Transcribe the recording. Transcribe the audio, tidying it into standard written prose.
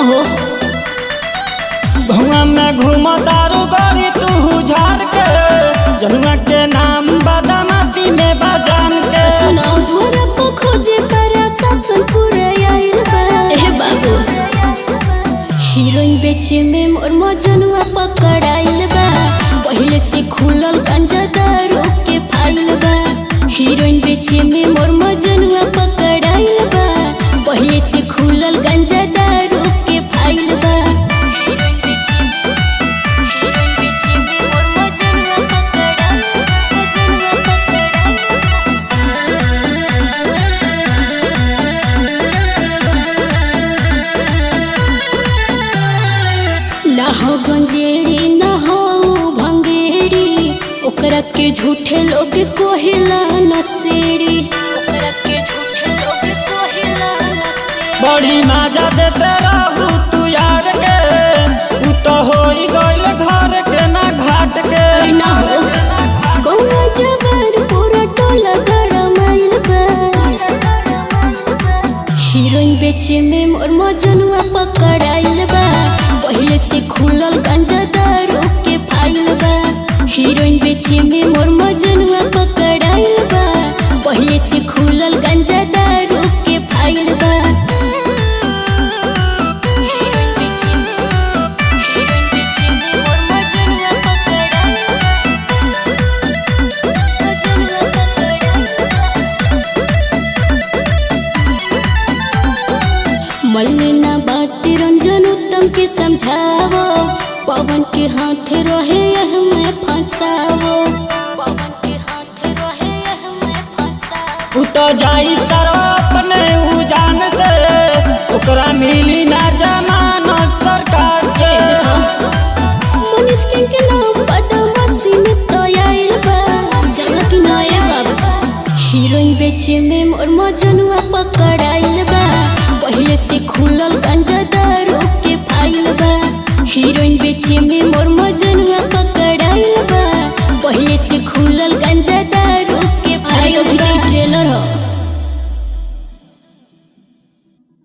हो धुआं में घूम दारू गरी तू झार के जनुआ के नाम बदमाशी में बजान के सुनो दुआरा को खोजे पर शासन पूरा आइल बा ए बाबू हीरोइन बेचे में मोर मजनुआ पकड़ाइल बा पहले से खुलल गांजा दारू के फाइल बा हीरोइन बेचे में मोर मजनुआ पकड़ाइल बा पहले से खुलल गांजा दारू के फाइल बा हीरोइन बेचे में मोर मजनुआ पकड़ाइल ना हो गंजेड़ी ना हो भंगेड़ी ओकरा के झूठे लोग कोहिला नसेड़ी ओकरा के झूठे लोग कोहिला नसेड़ी बड़ी मजा देते रहू तू यार के तू तो होई गइल घर के ना घाट के ना हो गौवा जबर पूरा टोला गरमाइल बा हीरोइन बेचे में मोर मजनुआ पकड़ाइल बा पहले से खुलल गांजा दारू के फाइल बा हीरोइन बेचे में मोर मजनुआ पकड़ाइल बा पहले से खुलल गांजा दारू के फाइल बा हीरोइन बेचे में मोर मजनुआ पकड़ाइल मलना बात रंजन उत्तम के समझावो पवन के हाथ रहे यह मैं फंसावो पवन के हाथ रहे यह मैं फंसावो तू तो जाई सारा अपने उजान से ओकरा मिली ना जमानत सरकार से मनीष के नाम बदमाशी में तो आइल बा जहाँ की नए बाबा हीरोइन बेचे में मोर मजनुआ पकड़ाइल बा पहले से खुलल गांजा दारू के फाइल बा हीरोइन बेचे में मोर मजनुआ पकड़ाइल बा पहले से खुलल गांजा दारू